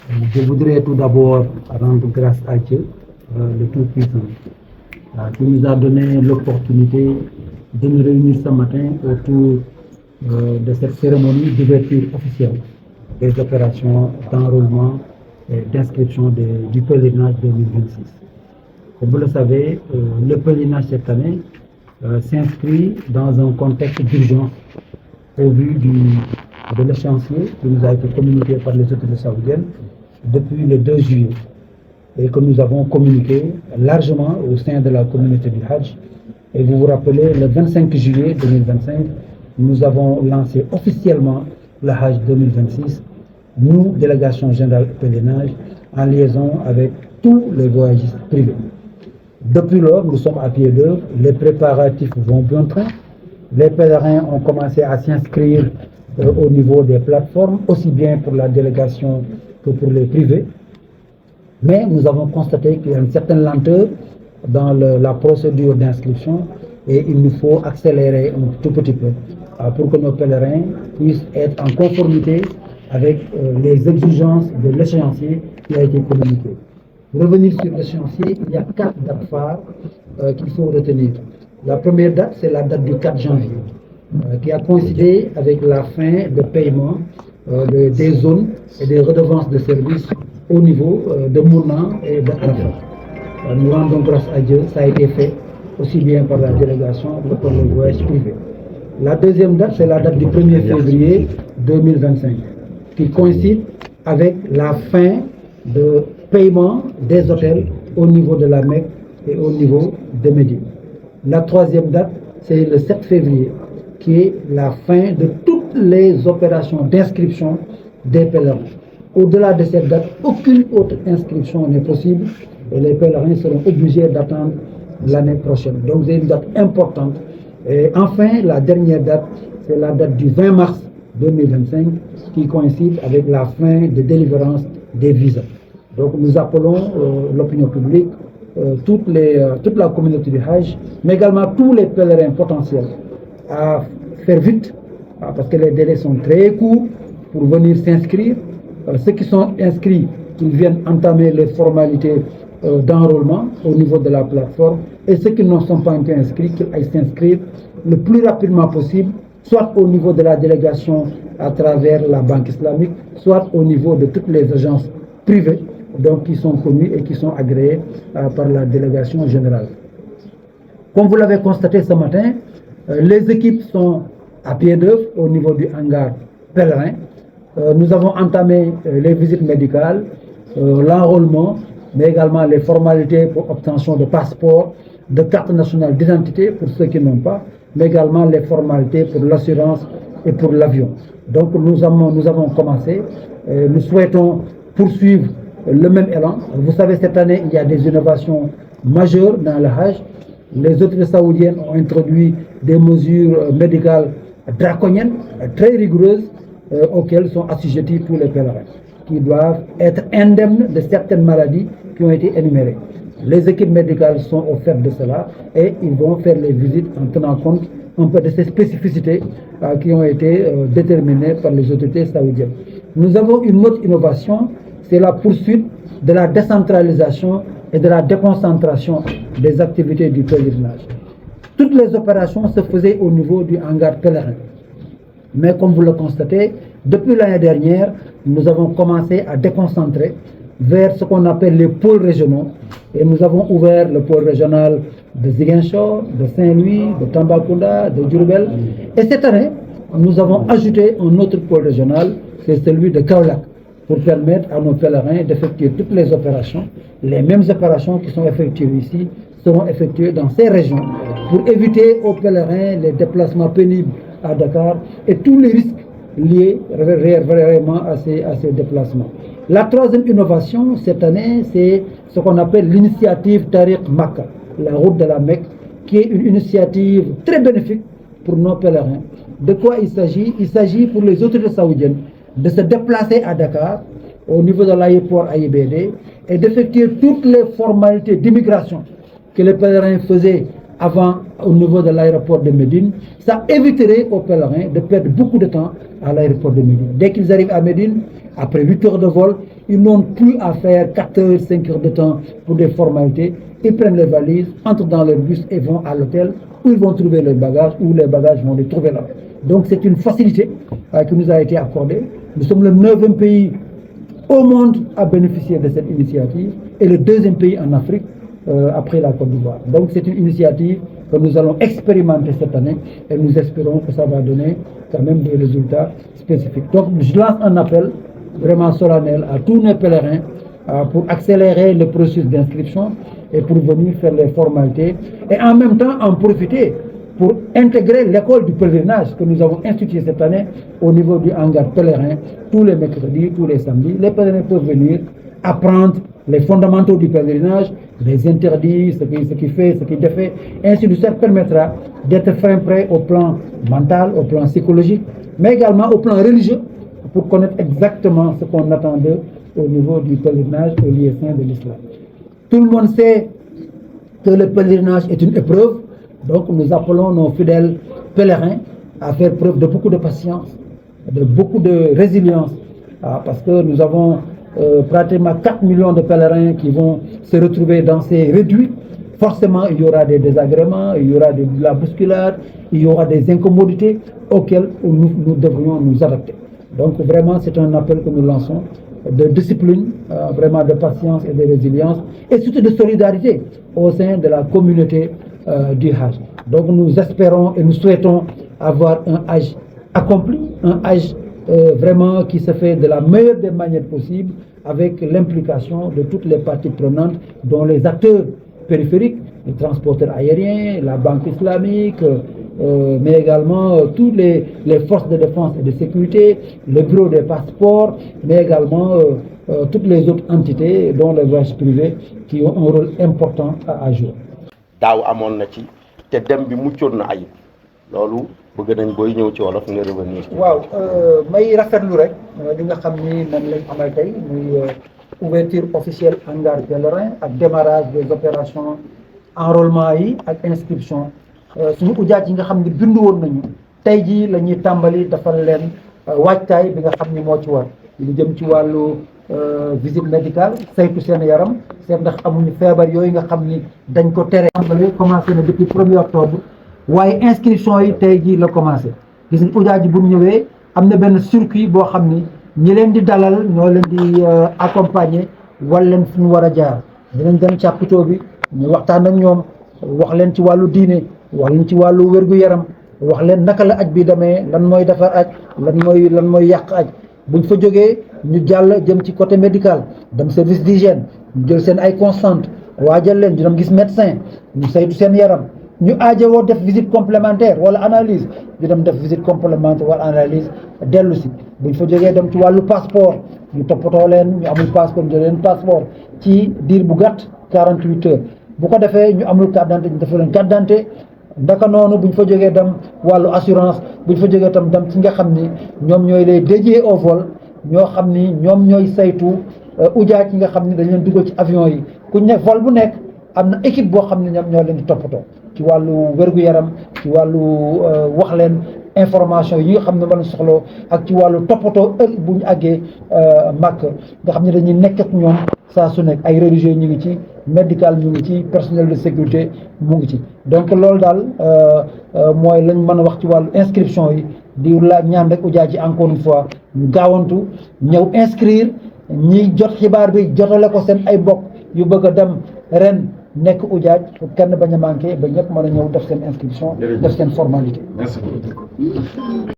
Je voudrais tout d'abord rendre grâce à Dieu, le Tout-Puissant, qui nous a donné l'opportunité de nous réunir ce matin autour de cette cérémonie d'ouverture officielle des opérations d'enrôlement et d'inscription du pèlerinage 2026. Comme vous le savez, le pèlerinage cette année s'inscrit dans un contexte d'urgence au vu de l'échéancier qui nous a été communiqué par les autorités saoudiennes depuis le 2 juillet et que nous avons communiqué largement au sein de la communauté du Hajj. Et vous vous rappelez, le 25 juillet 2025, nous avons lancé officiellement le Hajj 2026, nous, délégation générale pèlerinage, en liaison avec tous les voyagistes privés. Depuis lors, nous sommes à pied d'œuvre, les préparatifs vont bon train, les pèlerins ont commencé à s'inscrire au niveau des plateformes, aussi bien pour la délégation que pour les privés. Mais nous avons constaté qu'il y a une certaine lenteur dans la procédure d'inscription et il nous faut accélérer un tout petit peu pour que nos pèlerins puissent être en conformité avec les exigences de l'échéancier qui a été communiqué. Pour revenir sur l'échéancier, il y a 4 dates phares qu'il faut retenir. La première date, c'est la date du 4 janvier, qui a coïncidé avec la fin de paiement des zones et des redevances de services au niveau de Mourna et de Arafat. Nous rendons grâce à Dieu, ça a été fait aussi bien par la délégation que par le voyage privé. La deuxième date, c'est la date du 1er février 2025, qui coïncide avec la fin de paiement des hôtels au niveau de la Mecque et au niveau de Médine. La troisième date, c'est le 7 février, qui est la fin de toutes les opérations d'inscription des pèlerins. Au-delà de cette date, aucune autre inscription n'est possible et les pèlerins seront obligés d'attendre l'année prochaine. Donc c'est une date importante. Et enfin, la dernière date, c'est la date du 20 mars 2025 qui coïncide avec la fin de délivrance des visas. Donc nous appelons l'opinion publique, toute la communauté du Hajj, mais également tous les pèlerins potentiels à faire vite, parce que les délais sont très courts pour venir s'inscrire. Ceux qui sont inscrits, qu'ils viennent entamer les formalités d'enrôlement au niveau de la plateforme, et ceux qui ne sont pas encore inscrits, qu'ils aillent s'inscrire le plus rapidement possible, soit au niveau de la délégation à travers la Banque islamique, soit au niveau de toutes les agences privées, donc qui sont connues et qui sont agréées par la délégation générale. Comme vous l'avez constaté ce matin, les équipes sont à pied d'œuvre au niveau du hangar pèlerin. Nous avons entamé les visites médicales, l'enrôlement, mais également les formalités pour obtention de passeport, de carte nationale d'identité pour ceux qui n'ont pas, mais également les formalités pour l'assurance et pour l'avion. Donc nous avons commencé, nous souhaitons poursuivre le même élan. Vous savez, cette année, il y a des innovations majeures dans le Hajj. Les autorités saoudiennes ont introduit des mesures médicales draconiennes, très rigoureuses, auxquelles sont assujettis tous les pèlerins, qui doivent être indemnes de certaines maladies qui ont été énumérées. Les équipes médicales sont au fait de cela et ils vont faire les visites en tenant compte un peu de ces spécificités qui ont été déterminées par les autorités saoudiennes. Nous avons une autre innovation, c'est la poursuite de la décentralisation et de la déconcentration des activités du pèlerinage. Toutes les opérations se faisaient au niveau du hangar pèlerin. Mais comme vous le constatez, depuis l'année dernière, nous avons commencé à déconcentrer vers ce qu'on appelle les pôles régionaux. Et nous avons ouvert le pôle régional de Ziguinchor, de Saint-Louis, de Tambacounda, de Diourbel. Et cette année, nous avons ajouté un autre pôle régional, c'est celui de Kaolack, pour permettre à nos pèlerins d'effectuer toutes les opérations. Les mêmes opérations qui sont effectuées ici seront effectuées dans ces régions pour éviter aux pèlerins les déplacements pénibles à Dakar et tous les risques liés vraiment à ces déplacements. La troisième innovation cette année, c'est ce qu'on appelle l'initiative Tariq Makka, la route de la Mecque, qui est une initiative très bénéfique pour nos pèlerins. De quoi il s'agit? Il s'agit pour les autorités saoudiennes de se déplacer à Dakar, au niveau de l'aéroport AIBD, et d'effectuer toutes les formalités d'immigration que les pèlerins faisaient avant au niveau de l'aéroport de Médine. Ça éviterait aux pèlerins de perdre beaucoup de temps à l'aéroport de Médine. Dès qu'ils arrivent à Médine, après 8 heures de vol, Ils n'ont plus à faire 4 heures, 5 heures de temps pour des formalités. Ils prennent les valises, entrent dans leur bus et vont à l'hôtel où ils vont trouver leurs bagages, où les bagages vont les trouver là. Donc c'est une facilité qui nous a été accordée. Nous sommes le 9e pays au monde à bénéficier de cette initiative et le 2e pays en Afrique après la Côte d'Ivoire. Donc c'est une initiative que nous allons expérimenter cette année et nous espérons que ça va donner quand même des résultats spécifiques. Donc je lance un appel vraiment solennel à tous nos pèlerins pour accélérer le processus d'inscription et pour venir faire les formalités et en même temps en profiter pour intégrer l'école du pèlerinage que nous avons instituée cette année au niveau du hangar pèlerin tous les mercredis, tous les samedis. Les pèlerins peuvent venir apprendre les fondamentaux du pèlerinage, les interdits, ce qui fait, ce qui défait. Ainsi, ça permettra d'être fin prêt au plan mental, au plan psychologique, mais également au plan religieux pour connaître exactement ce qu'on attend d'eux au niveau du pèlerinage au lieu saint de l'islam. Tout le monde sait que le pèlerinage est une épreuve, donc nous appelons nos fidèles pèlerins à faire preuve de beaucoup de patience, de beaucoup de résilience, parce que nous avons pratiquement 4 millions de pèlerins qui vont se retrouver dans ces réduits. Forcément, il y aura des désagréments, il y aura de la bousculade, il y aura des incommodités auxquelles nous devrions nous adapter. Donc vraiment, c'est un appel que nous lançons de discipline, vraiment de patience et de résilience, et surtout de solidarité au sein de la communauté du Hajj. Donc nous espérons et nous souhaitons avoir un Hajj accompli, un Hajj vraiment qui se fait de la meilleure des manières possibles, avec l'implication de toutes les parties prenantes, dont les acteurs périphériques, les transporteurs aériens, la banque islamique, mais également toutes les forces de défense et de sécurité, le bureau des passeports, mais également toutes les autres entités, dont les voyages privés, qui ont un rôle important à jouer. daaw amoon na ci te dem bi muccoon na ayib loolu bëgg nañ booy ñëw ci wolof nga revenir. waaw may rafetlu rek li nga xam ni moom lañ amal tey muy ouverture officielle hangar pèlerin ak démarrage des opérations enrôlement yi ak inscription suñu ujaat yi nga xam ne bindu woon nañu tey jii la ñuy tàmbali defal leen waajtaay bi nga xam ni moo ci war lu jëm ci wàllu visite médicale saytu seen yaram seet ndax amuñu feebar yooyu nga xam ni dañ ko tere. tàmbali commencé na depuis 1er octobre waaye inscription yi tey jii la commencé gis nga ujaat ji bu ñëwee am na benn circuit boo xam ni ñi leen di dalal ñoo leen di accompagner wal leen fu ñu war a jaar dinañ dem càppitoo bi ñu waxtaan ak ñoom wax leen ci wàllu diine wax leen ci wàllu wér-gu-yaram wax leen naka la aj bi demee lan mooy defar aj lan mooy yàq aj buñ fa jógee ñu jàll jëm ci côté médical dem service d'hygiène ñu jël seen ay constante waajal leen ñu dem gis médecin ñu saytu seen yaram ñu aajowoo def visite complémentaire wala analyse ñu dem def visite complémentaire wala analyse dellu si buñ fa jógee dem ci wàllu passeport ñu toppatoo leen ñu amul passeport ñu jël leen passeport ci diir bu gàtt 48 heures bu ko defee ñu amul carte d'identité ñu defal leen carte d'identité ndaka noonu buñ fa jógee dem wàllu assurance buñ fa jógee tam dem ci nga xam ni ñoom ñooy les dédiés au vol ñoo xam ni ñoom ñooy saytu ujaat yi nga xam ni dañ leen dugal ci avion yi ku ne vol bu nekk am na équipe boo xam ne ñoom ñoo leen di toppatoo ci wàllu wér-gu-yaram ci wàllu wax leen information yi nga xam ne mën a soxloo ak ci wàllu toppatoo bu ñu àggee màkk nga xam ne dañuy nekk ak ñoom saa su nekk ay religieux ñu ngi ci médical ñu ngi ci personnel de sécurité mu ngi ci donc loolu daal mooy lañ mën a wax ci wàllu inscription yi di la ñaan rek ujaat ci encore une fois ñu gaawantu ñëw inscrire ñi jot xibaar bi jotale ko seen ay mbokk yu bëgg a dem ren nekk ujaaj kenn bañ a manqué ba ñëpp mën a ñëw def seen inscription def seen formalité. Merci beaucoup.